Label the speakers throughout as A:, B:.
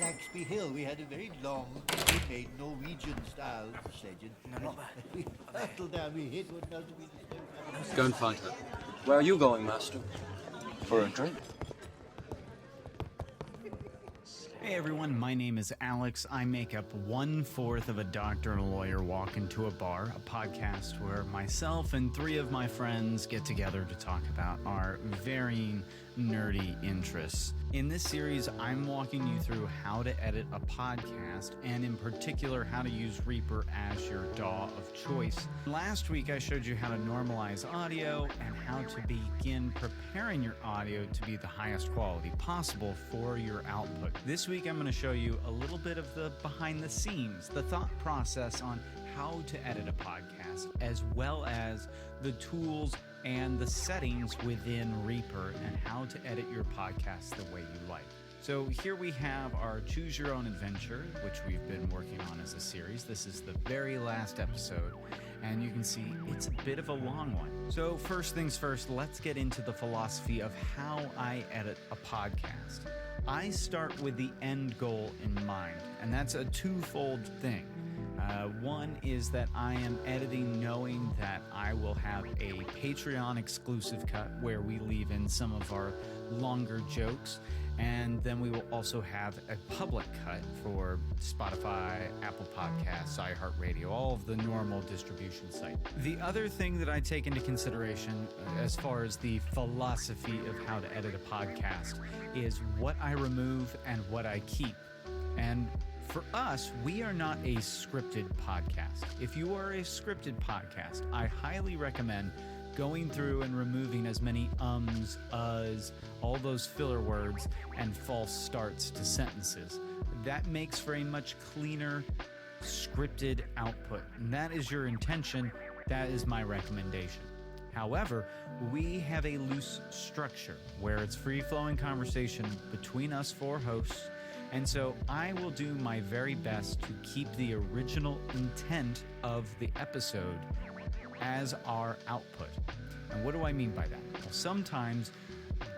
A: Claxby Hill. We had a very long, made Norwegian-style sledge.
B: No, not that.
A: We hurtled down, we hit what must have been the snow.
C: Go and find her. Where are you going, Master?
B: For a drink.
D: Hey everyone, my name is Alex. I make up 1/4 of a doctor and a lawyer walk into a bar, a podcast where myself and 3 of my friends get together to talk about our varying nerdy interests. In this series, I'm walking you through how to edit a podcast, and in particular, how to use Reaper as your DAW of choice. Last week, I showed you how to normalize audio and how to begin preparing your audio to be the highest quality possible for your output. This week, I'm going to show you a little bit of the behind the scenes, the thought process on how to edit a podcast, as well as the tools and the settings within Reaper and how to edit your podcast the way you like. So here we have our Choose Your Own Adventure, which we've been working on as a series. This is the very last episode, and you can see it's a bit of a long one. So first things first, let's get into the philosophy of how I edit a podcast. I start with the end goal in mind, and that's a twofold thing. One is that I am editing knowing that I will have a Patreon exclusive cut where we leave in some of our longer jokes, and then we will also have a public cut for Spotify, Apple Podcasts, iHeartRadio, all of the normal distribution sites. The other thing that I take into consideration as far as the philosophy of how to edit a podcast is what I remove and what I keep. And for us, we are not a scripted podcast. If you are a scripted podcast, I highly recommend going through and removing as many ums, uhs, all those filler words, and false starts to sentences. That makes for a much cleaner, scripted output. And that is your intention. That is my recommendation. However, we have a loose structure where it's free-flowing conversation between us 4 hosts. And so I will do my very best to keep the original intent of the episode as our output. And what do I mean by that? Well, sometimes,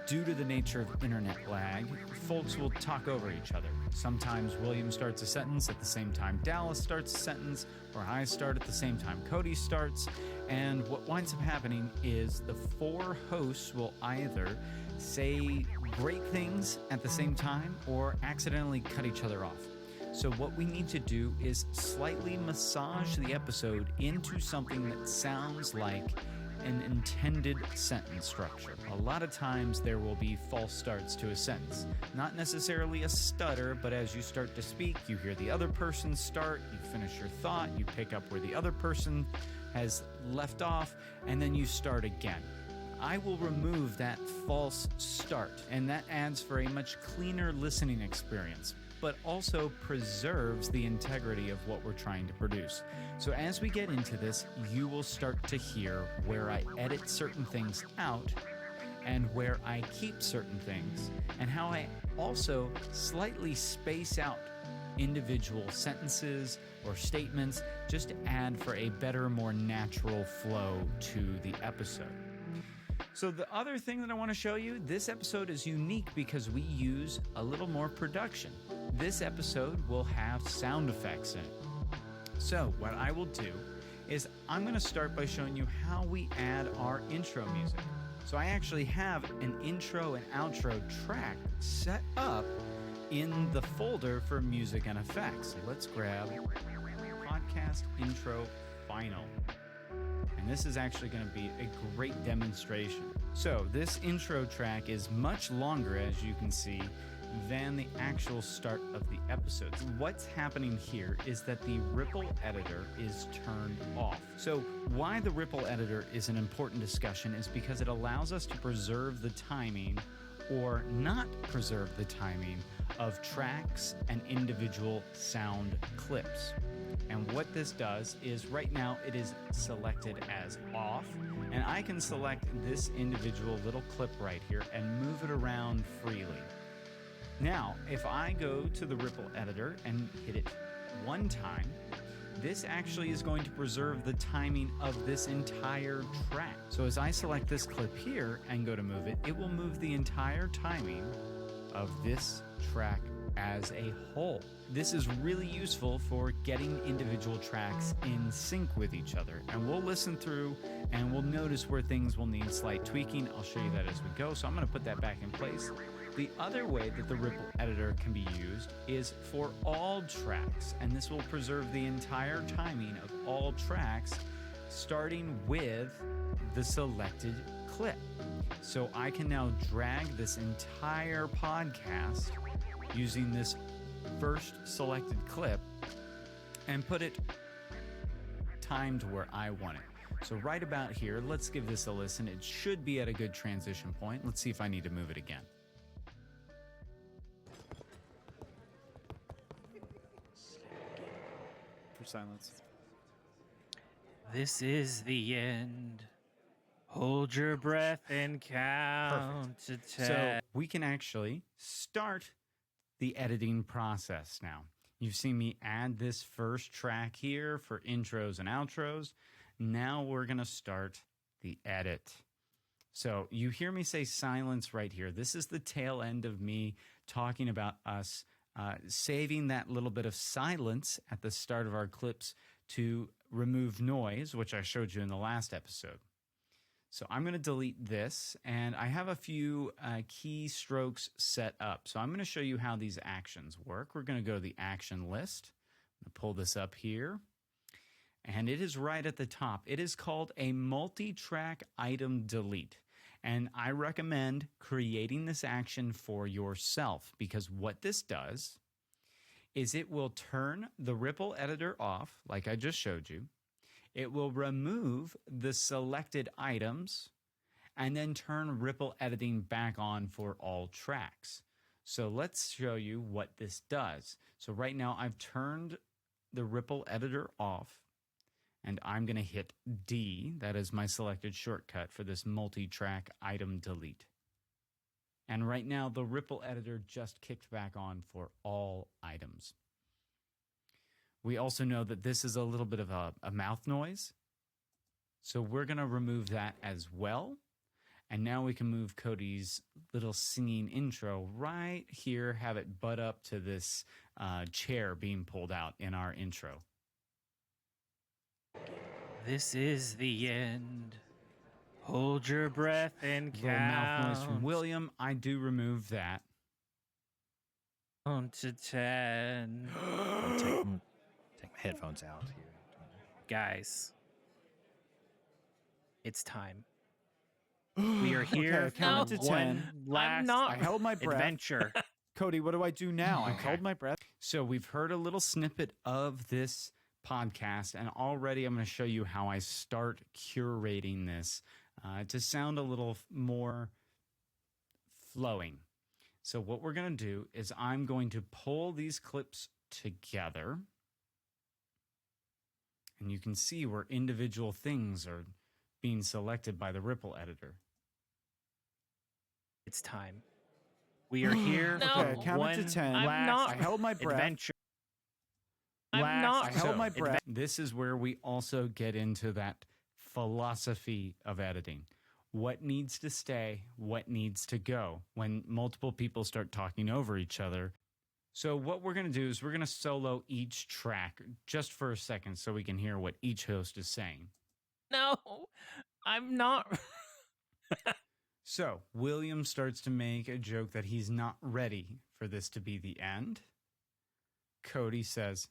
D: due to the nature of internet lag, folks will talk over each other. Sometimes William starts a sentence at the same time Dallas starts a sentence, or I start at the same time Cody starts. And what winds up happening is the 4 hosts will either say great things at the same time or accidentally cut each other off. So what we need to do is slightly massage the episode into something that sounds like an intended sentence structure. A lot of times there will be false starts to a sentence. Not necessarily a stutter, but as you start to speak, you hear the other person start, you finish your thought, you pick up where the other person has left off, and then you start again. I will remove that false start, and that adds for a much cleaner listening experience, but also preserves the integrity of what we're trying to produce. So as we get into this, you will start to hear where I edit certain things out and where I keep certain things, and how I also slightly space out individual sentences or statements just to add for a better, more natural flow to the episode. So the other thing that I want to show you, this episode is unique because we use a little more production. This episode will have sound effects in it. So what I will do is I'm going to start by showing you how we add our intro music. So I actually have an intro and outro track set up in the folder for music and effects. So let's grab podcast intro final. And this is actually going to be a great demonstration. So this intro track is much longer, as you can see, than the actual start of the episode. What's happening here is that the ripple editor is turned off. So why the ripple editor is an important discussion is because it allows us to preserve the timing or not preserve the timing of tracks and individual sound clips. And what this does is right now it is selected as off, and I can select this individual little clip right here and move it around freely. Now, if I go to the ripple editor and hit it one time, this actually is going to preserve the timing of this entire track. So as I select this clip here and go to move it, it will move the entire timing of this track as a whole. This is really useful for getting individual tracks in sync with each other. And we'll listen through and we'll notice where things will need slight tweaking. I'll show you that as we go. So I'm going to put that back in place. The other way that the ripple editor can be used is for all tracks, and this will preserve the entire timing of all tracks, starting with the selected clip. So I can now drag this entire podcast using this first selected clip and put it timed where I want it. So right about here, let's give this a listen. It should be at a good transition point. Let's see if I need to move it again. For silence.
B: This is the end. Hold your breath and count to 10.
D: So we can actually start the editing process now. You've seen me add this first track here for intros and outros. Now we're going to start the edit. So you hear me say silence right here. This is the tail end of me talking about us saving that little bit of silence at the start of our clips to remove noise, which I showed you in the last episode. So I'm going to delete this, and I have a few keystrokes set up. So I'm going to show you how these actions work. We're going to go to the action list. I'm going to pull this up here, and it is right at the top. It is called a multi-track item delete, and I recommend creating this action for yourself, because what this does is it will turn the ripple editor off, like I just showed you. It will remove the selected items and then turn ripple editing back on for all tracks. So let's show you what this does. So right now I've turned the ripple editor off, and I'm going to hit D. That is my selected shortcut for this multi-track item delete. And right now the ripple editor just kicked back on for all items. We also know that this is a little bit of a mouth noise. So we're going to remove that as well. And now we can move Cody's little singing intro right here, have it butt up to this chair being pulled out in our intro.
B: This is the end. Hold your breath and
D: Little mouth noise from
B: count
D: William. I do remove that.
B: to 10.
E: Take my headphones out here.
B: Guys, it's time. We are here
E: Okay, count
B: for
E: to
B: one
E: 10.
B: last
E: I held my breath.
B: adventure.
E: Cody, what do I do now? I held my breath.
D: So we've heard a little snippet of this podcast, and already I'm going to show you how I start curating this to sound a little more flowing. So what we're going to do is I'm going to pull these clips together, and you can see where individual things are being selected by the ripple editor.
B: It's time. We are here
E: Okay,
B: for
E: count
B: one
E: it to 10.
B: last
E: I held my breath.
B: adventure.
E: I held my breath.
D: This is where we also get into that philosophy of editing. What needs to stay, what needs to go when multiple people start talking over each other. So what we're going to do is we're going to solo each track just for a second so we can hear what each host is saying.
B: No, I'm not.
D: So William starts to make a joke that he's not ready for this to be the end. Cody says,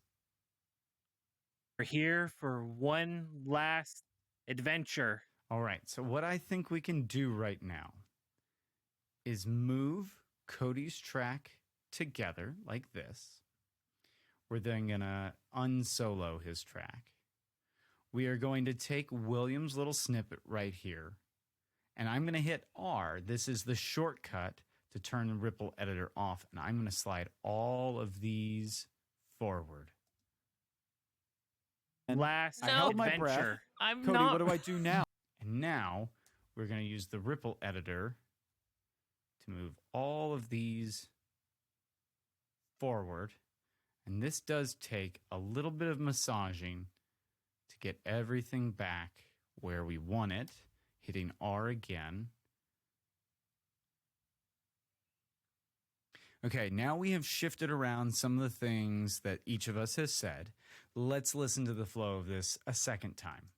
B: We're here for one last adventure.
D: all right, so what I think we can do right now is move Cody's track together like this. We're then going to unsolo his track. We are going to take William's little snippet right here, and I'm going to hit R. This is the shortcut to turn the ripple editor off, and I'm going to slide all of these forward.
B: Last
E: I held my breath.
B: adventure. I'm
E: Cody,
B: not.
E: what do I do now?
D: And now we're going to use the ripple editor to move all of these forward. And this does take a little bit of massaging to get everything back where we want it. Hitting R again. Okay, now we have shifted around some of the things that each of us has said. Let's listen to the flow of this a second time.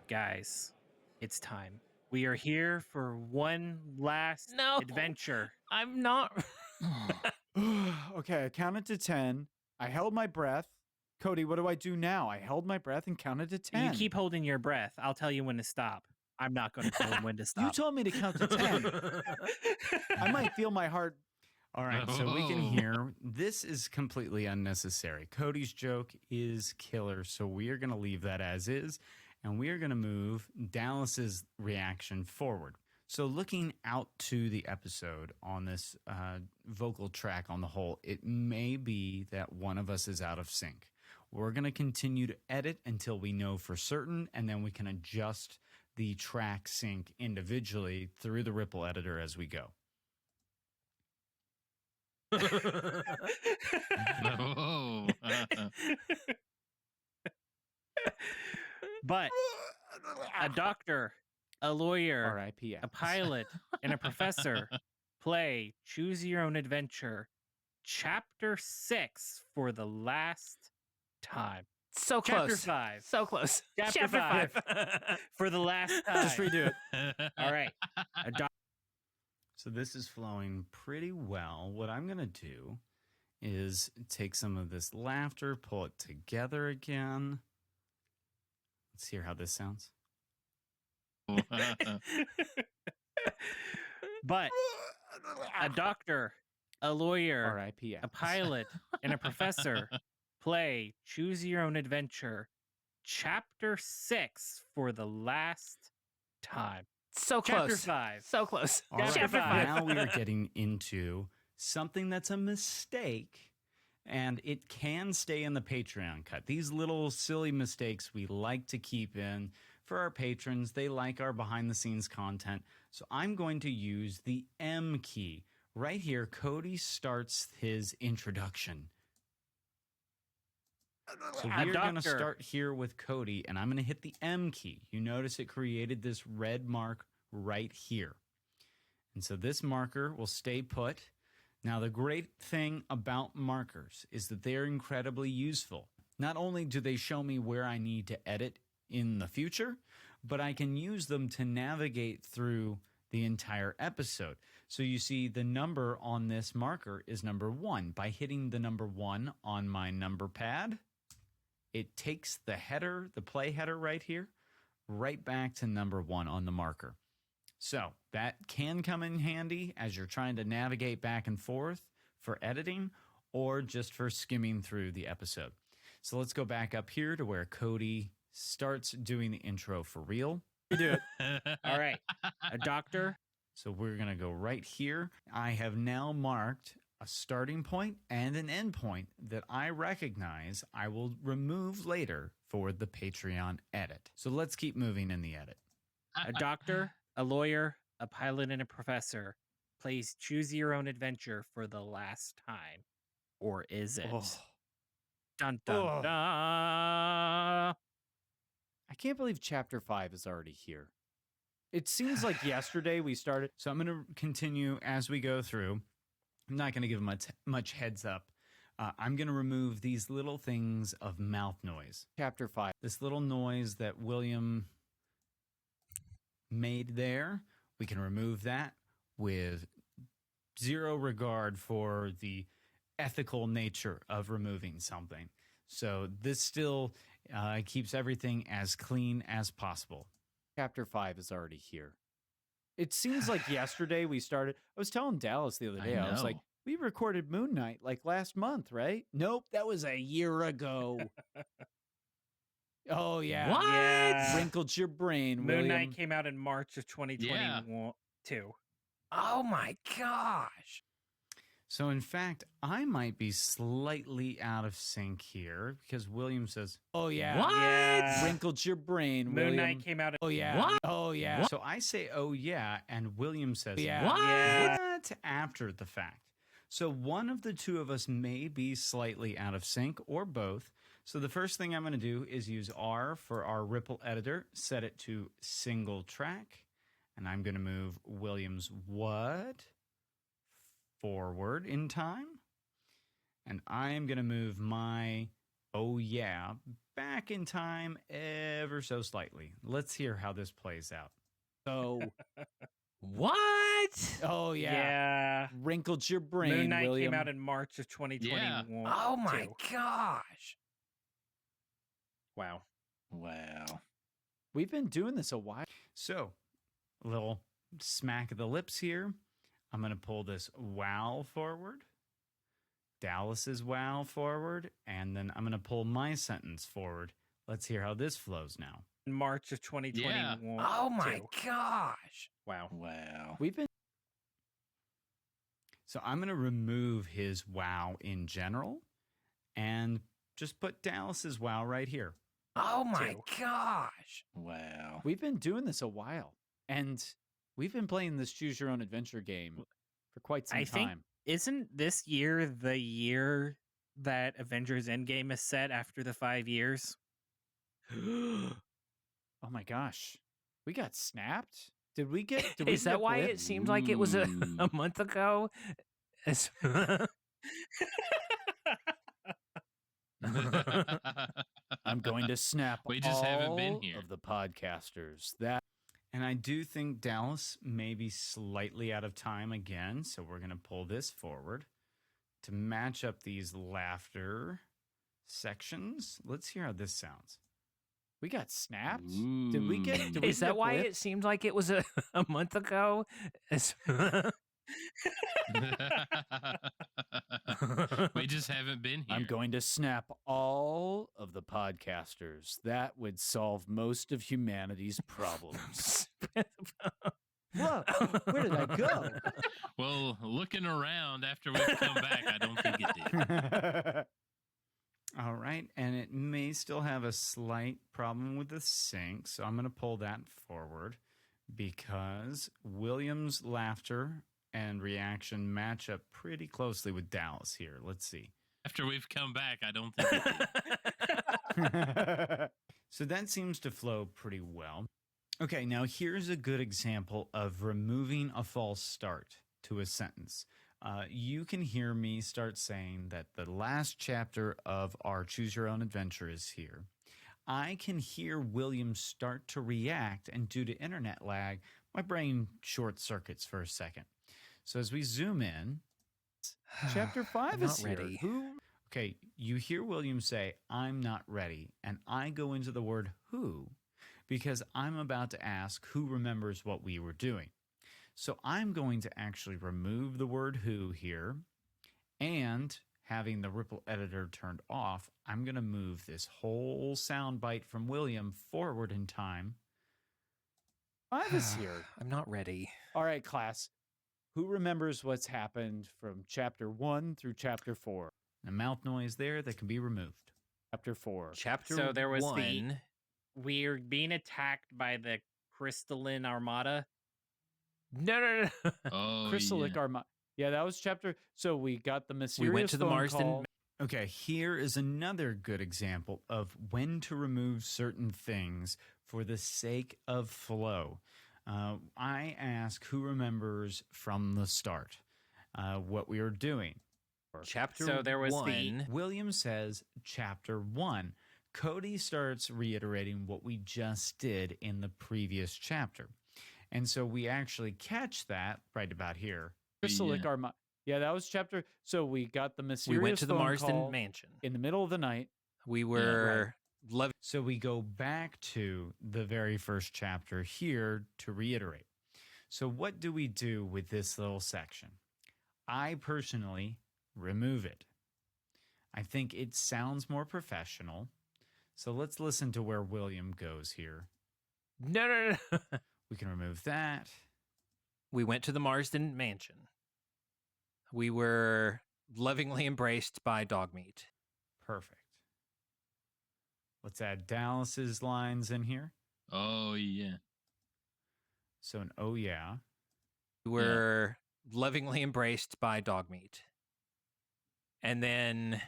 B: Guys, it's time. We are here for one last adventure.
F: I'm not.
E: Okay, I counted to 10. I held my breath. Cody, what do I do now? I held my breath and counted to 10.
B: You keep holding your breath. I'll tell you when to stop. I'm not going to tell him when to stop.
E: You told me to count to 10. I might feel my heart.
D: All right, so we can hear this is completely unnecessary. Cody's joke is killer, so we are going to leave that as is, and we are going to move Dallas's reaction forward. So looking out to the episode on this vocal track on the whole, it may be that one of us is out of sync. We're going to continue to edit until we know for certain, and then we can adjust the track sync individually through the Ripple editor as we go.
F: No.
B: But a doctor, a lawyer,
E: R.I.P.
B: a pilot, and a professor play Choose Your Own Adventure, Chapter 6 for the last time.
F: So
B: Chapter
F: close.
B: 5.
F: So close.
B: Chapter 5 for the last time.
E: Just redo it.
B: All right.
D: So this is flowing pretty well. What I'm going to do is take some of this laughter, pull it together again. Let's hear how this sounds.
B: But a doctor, a lawyer,
E: R.I.P.
B: a pilot, and a professor play Choose Your Own Adventure, Chapter 6 for the last time.
F: So
B: Chapter
F: close.
B: 5.
F: So close.
D: All right,
B: Chapter 5.
D: now we are getting into something that's a mistake, and it can stay in the Patreon cut. These little silly mistakes we like to keep in for our patrons. They like our behind-the-scenes content. So I'm going to use the M key. Right here, Cody starts his introduction. So we're going to start here with Cody, and I'm going to hit the M key. You notice it created this red mark right here. And so this marker will stay put. Now, the great thing about markers is that they're incredibly useful. Not only do they show me where I need to edit in the future, but I can use them to navigate through the entire episode. So you see the number on this marker is number 1. By hitting the number 1 on my number pad, it takes the header, the play header right here, right back to number 1 on the marker. So that can come in handy as you're trying to navigate back and forth for editing or just for skimming through the episode. So let's go back up here to where Cody starts doing the intro for real.
E: Do it.
B: All right. A doctor.
D: So we're going to go right here. I have now marked a starting point and an end point that I recognize I will remove later for the Patreon edit. So let's keep moving in the edit.
B: A doctor, a lawyer, a pilot, and a professor plays Choose Your Own Adventure for the last time. Or is it?
E: Oh.
B: Dun, dun,
E: Oh.
B: dun.
E: I can't believe Chapter 5 is already here. It seems like yesterday we started.
D: So I'm going to continue as we go through. I'm not going to give much heads up. I'm going to remove these little things of mouth noise.
E: Chapter 5.
D: This little noise that William made there, we can remove that with zero regard for the ethical nature of removing something. So this still keeps everything as clean as possible.
E: Chapter 5 is already here. It seems like yesterday we started. I was telling Dallas the other day, I was like, we recorded Moon Knight like last month, right? Nope, that was a year ago. Oh, yeah.
F: What?
B: Yeah.
E: Wrinkled your brain,
B: Moon
E: William.
B: Knight came out in March of 2022.
F: Oh my gosh.
D: So in fact, I might be slightly out of sync here because William says,
E: Oh, yeah.
F: What?
B: Yeah.
E: Wrinkled your brain,
B: Moon
E: William.
B: Knight came out in
E: Oh, yeah.
F: What?
E: Oh, yeah.
D: So I say, oh yeah, and William says,
E: Yeah.
F: What?
B: Yeah.
D: after the fact. So one of the two of us may be slightly out of sync or both. So the first thing I'm going to do is use R for our Ripple editor, set it to single track, and I'm going to move William's what forward in time. And I am going to move my oh yeah back in time ever so slightly. Let's hear how this plays out.
E: So,
F: What?
E: oh yeah,
B: Yeah.
E: wrinkled your brain,
B: Moon Knight
E: William.
B: came out in March of 2021.
F: Oh my gosh.
B: Wow.
A: Wow.
E: We've been doing this a while.
D: So, a little smack of the lips here. I'm going to pull this wow forward, Dallas's wow forward, and then I'm going to pull my sentence forward. Let's hear how this flows now.
B: In March of 2021.
F: Oh my gosh.
B: Wow.
A: Wow.
E: We've been
D: So I'm going to remove his wow in general and just put Dallas's wow right here.
F: Oh my gosh.
A: Wow.
E: we've been doing this a while, and we've been playing this choose your own adventure game for quite some
B: I think
E: time.
B: isn't this year the year that Avengers Endgame is set after the 5 years?
E: Oh my gosh, we got snapped. Did we get? Did we
F: Is that
E: get
F: why
E: blipped?
F: it seemed like it was a
A: Ooh.
F: month ago?
E: I'm going to snap.
G: We just haven't been
E: all
G: here.
E: of the podcasters. That
D: And I do think Dallas may be slightly out of time again, so we're going to pull this forward to match up these laughter sections. Let's hear how this sounds.
E: we got snapped. Did we get? Did we
F: Is that
E: get
F: why
E: blipped?
F: it seemed like it was a month ago?
G: We just haven't been here.
E: I'm going to snap all of the podcasters. That would solve most of humanity's problems. Whoa, where did I go?
G: Well, looking around after we've come back, I don't think it did.
D: All right, and it may still have a slight problem with the sync, so I'm going to pull that forward because William's laughter and reaction match up pretty closely with Dallas here. Let's see.
G: After we've come back, I don't think it did.
D: So that seems to flow pretty well. Okay, now here's a good example of removing a false start to a sentence. You can hear me start saying that the last chapter of our Choose Your Own Adventure is here. I can hear William start to react, and due to internet lag, my brain short circuits for a second. So as we zoom in,
E: Chapter 5
F: I'm
E: is
F: not
E: here.
F: ready.
E: Who?
D: okay, you hear William say, I'm not ready, and I go into the word who because I'm about to ask who remembers what we were doing. So I'm going to actually remove the word who here, and having the ripple editor turned off, I'm going to move this whole sound bite from William forward in time.
E: 5 is here.
F: I'm not ready.
E: All right, class. Who remembers what's happened from chapter 1 through chapter 4?
D: A mouth noise there that can be removed.
E: Chapter 4.
F: Chapter
B: So there was
F: one.
B: We're being attacked by the crystalline armada.
F: No.
G: Oh,
E: Chrysalic
G: yeah.
E: Armada. Yeah, that was chapter. So we got the
F: We
E: mysterious
F: went to the
E: phone
F: Marsden.
E: call.
D: Okay, here is another good example of when to remove certain things for the sake of flow. I ask who remembers from the start what we are doing.
F: Chapter
B: So there was
F: one.
D: William says chapter 1. Cody starts reiterating what we just did in the previous chapter. And so we actually catch that right about here.
E: Chrysalic
G: Yeah.
E: Armada. Yeah, that was chapter. So we got the mysterious
F: We went to the
E: phone
F: Marsden
E: call
F: mansion.
E: in the middle of the night.
F: We were loving.
D: So we go back to the very first chapter here to reiterate. So what do we do with this little section? I personally remove it. I think it sounds more professional. So let's listen to where William goes here.
F: No.
D: We can remove that.
F: We went to the Marsden mansion. We were lovingly embraced by dog meat.
D: Perfect. Let's add Dallas's lines in here.
G: Oh, yeah.
D: So an oh yeah.
F: We were lovingly embraced by dog meat. And then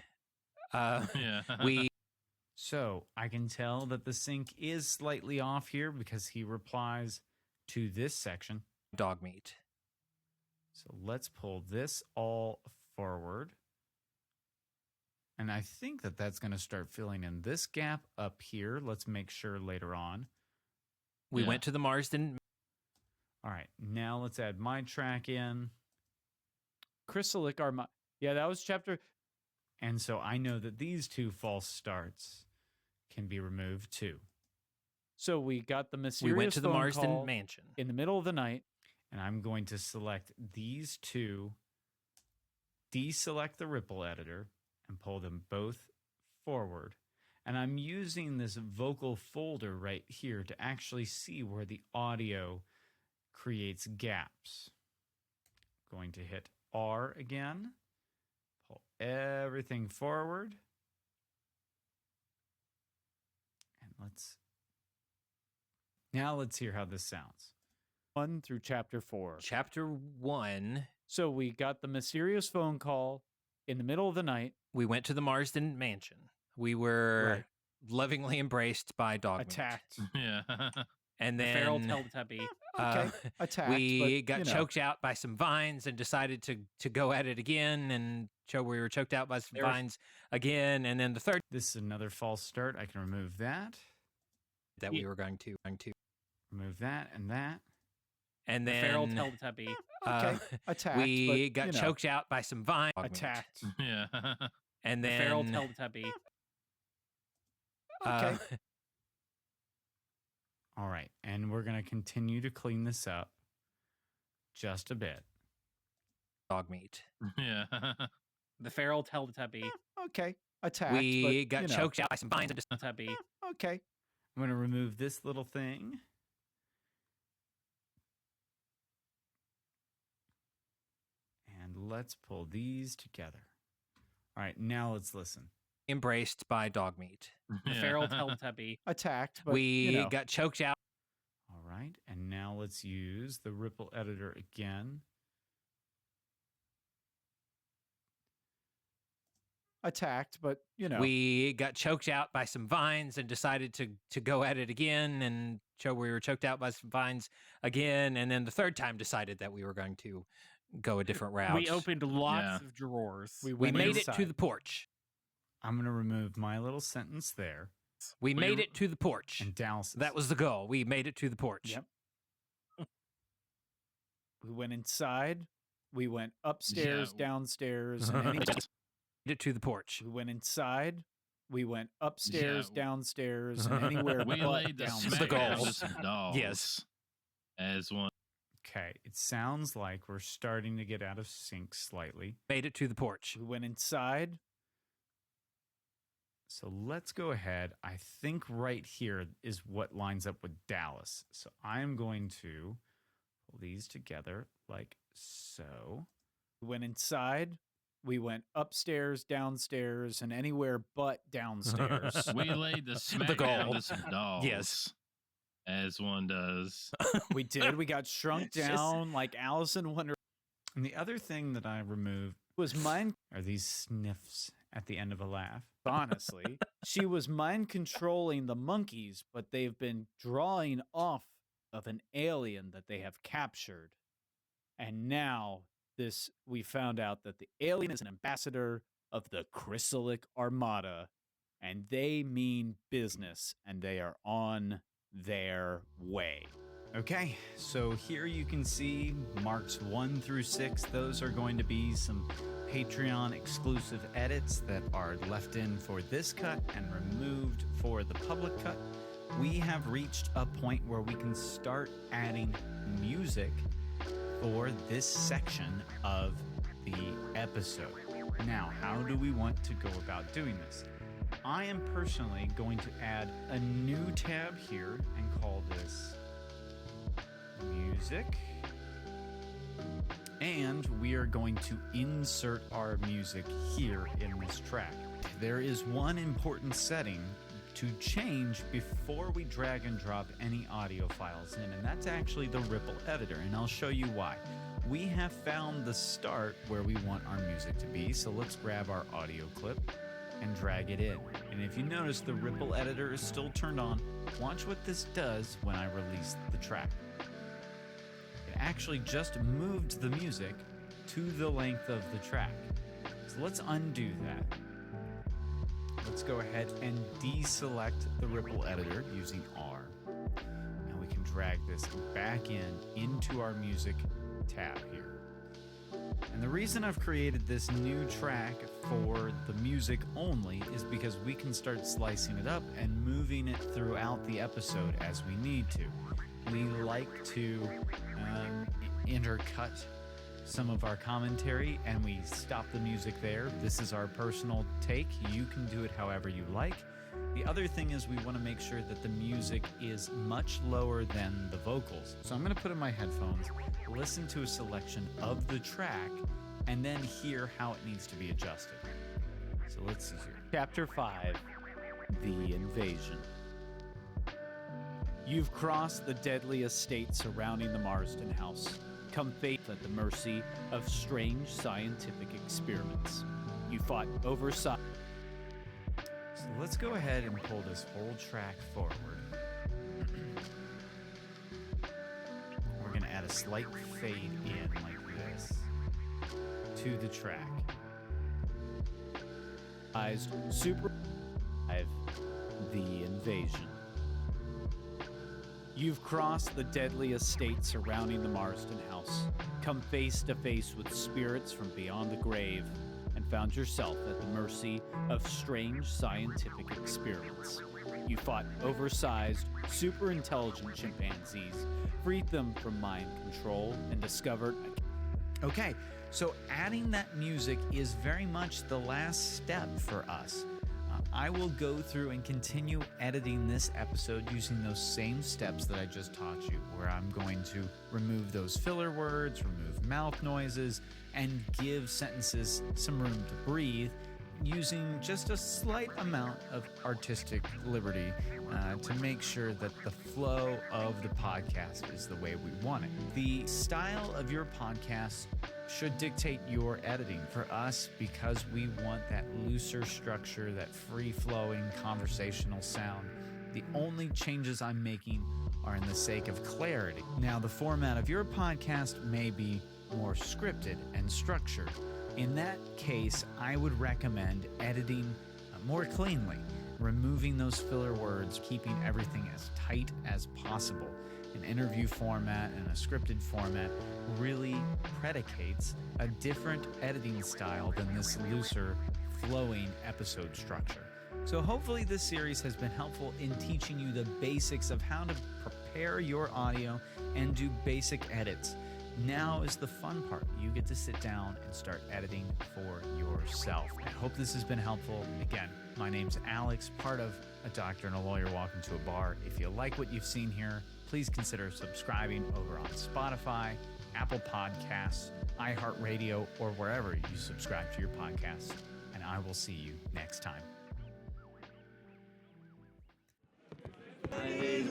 G: Yeah.
F: we
D: So I can tell that the sync is slightly off here because he replies to this section.
F: dog meat.
D: So let's pull this all forward. And I think that that's going to start filling in this gap up here. Let's make sure later on.
F: We
G: Yeah.
F: went to the Marsden.
D: All right, now let's add my track in.
E: Chrysalic Armada. Yeah, that was chapter.
D: And so I know that these two false starts can be removed too.
E: So we got the
F: We
E: mysterious
F: went to the
E: phone
F: Marsden
E: call
F: mansion.
E: in the middle of the night.
D: And I'm going to select these two, deselect the ripple editor, and pull them both forward. And I'm using this vocal folder right here to actually see where the audio creates gaps. Going to hit R again, pull everything forward. And now let's hear how this sounds.
E: 1 through chapter 4.
F: Chapter 1,
E: So we got the mysterious phone call in the middle of the night.
F: we went to the Marsden mansion. We were
E: Right.
F: lovingly embraced by dog meat.
E: Attacked.
G: Yeah.
F: And
B: The feral
F: then
B: Teletubby.
E: Okay. Attacked.
F: we
E: but,
F: got
E: you know,
F: choked out by some vines and decided to go at it again and we were choked out by some vines again. And then the third
D: This is another false start. I can remove that,
F: that we were going to.
D: remove that, and that.
F: And
B: The feral
F: then
B: Teletubby.
E: Okay. Attacked.
F: we
E: but,
F: got
E: you know,
F: choked out by some vines.
E: Attacked.
G: Yeah.
F: And
B: The
F: then
B: feral Teletubby.
E: Okay.
D: All right, and we're going to continue to clean this up just a bit.
F: dog meat.
G: Yeah.
B: The feral Teletubby.
E: Okay. Attacked.
F: We
E: but,
F: got
E: you know,
F: choked out by some vines and
B: Teletubby.
E: Okay.
D: I'm going to remove this little thing. And let's pull these together. All right, now let's listen.
F: embraced by dog meat.
B: The feral Teletubby.
E: Attacked. But,
F: We
E: you know,
F: got choked out.
D: All right, and now let's use the ripple editor again.
E: attacked. But, you know,
F: We got choked out by some vines and decided to go at it again and we were choked out by some vines again. And then the third time decided that we were going to go a different route.
B: We opened lots
G: Yeah.
B: of drawers.
F: We
E: went
F: made it to
E: inside.
F: the porch.
D: I'm going to remove my little sentence there.
F: We made it to the porch.
D: And Dallas.
F: That was the goal. We made it to the porch.
E: Yep. We went inside. We went upstairs,
G: Yeah.
E: downstairs, and any-
F: Made it to the porch.
E: we went inside. We went upstairs,
G: Yeah.
E: downstairs, and anywhere
G: We
E: but
G: laid the
E: downstairs.
F: the
G: smack down
F: goal.
G: to some dogs.
F: Yes.
G: As one.
D: Okay, it sounds like we're starting to get out of sync slightly.
F: Made it to the porch.
E: We went inside.
D: So let's go ahead. I think right here is what lines up with Dallas. So I'm going to pull these together like so.
E: We went inside. We went upstairs, downstairs, and anywhere but downstairs.
G: We laid the smack
F: The
G: down
F: goal.
G: to some dogs.
F: Yes.
G: As one does.
E: We did. We got shrunk
F: It's just-
E: down like Alice in Wonderland.
D: And the other thing that I removed
E: Was mind
D: are these sniffs at the end of a laugh.
E: honestly. She was mind controlling the monkeys, but they've been drawing off of an alien that they have captured. And now we found out that the alien is an ambassador of the Chrysalic Armada, and they mean business, and they are on their way.
D: Okay, so here you can see marks 1 through 6. Those are going to be some Patreon exclusive edits that are left in for this cut and removed for the public cut. We have reached a point where we can start adding music for this section of the episode. Now, how do we want to go about doing this? I am personally going to add a new tab here and call this music, and we are going to insert our music here in this track. There is one important setting to change before we drag and drop any audio files in, and that's actually the ripple editor, and I'll show you why. We have found the start where we want our music to be, so let's grab our audio clip and drag it in. And if you notice, the ripple editor is still turned on. Watch what this does when I release the track. It actually just moved the music to the length of the track. So let's undo that. Let's go ahead and deselect the ripple editor using R. And we can drag this back into our music tab here. And the reason I've created this new track for the music only is because we can start slicing it up and moving it throughout the episode as we need to. We like to intercut some of our commentary and we stop the music there. This is our personal take. You can do it however you like. The other thing is we want to make sure that the music is much lower than the vocals. So I'm going to put in my headphones, listen to a selection of the track, and then hear how it needs to be adjusted. So let's see here.
E: Chapter 5, The Invasion. You've crossed the deadly estate surrounding the Marsden house. Come face at the mercy of strange scientific experiments. You fought oversight.
D: So let's go ahead and pull this whole track forward. We're going to add a slight fade in like this to the track.
E: Super 5, The Invasion. You've crossed the deadly estate surrounding the Marsden house, come face to face with spirits from beyond the grave, and found yourself at the mercy of strange scientific experiments. You fought oversized, super intelligent chimpanzees, freed them from mind control, and discovered
D: Okay, so adding that music is very much the last step for us. I will go through and continue editing this episode using those same steps that I just taught you, where I'm going to remove those filler words, remove mouth noises, and give sentences some room to breathe, using just a slight amount of artistic liberty to make sure that the flow of the podcast is the way we want it. The style of your podcast should dictate your editing. For us, because we want that looser structure, that free-flowing conversational sound, the only changes I'm making are in the sake of clarity. Now, the format of your podcast may be more scripted and structured. In that case, I would recommend editing more cleanly, removing those filler words, keeping everything as tight as possible. An interview format and a scripted format really predicates a different editing style than this looser, flowing episode structure. So hopefully this series has been helpful in teaching you the basics of how to prepare your audio and do basic edits. Now is the fun part. You get to sit down and start editing for yourself. I hope this has been helpful. Again, my name's Alex, part of A Doctor and a Lawyer Walk Into a Bar. If you like what you've seen here, please consider subscribing over on Spotify, Apple Podcasts, iHeartRadio, or wherever you subscribe to your podcasts. And I will see you next time.
A: I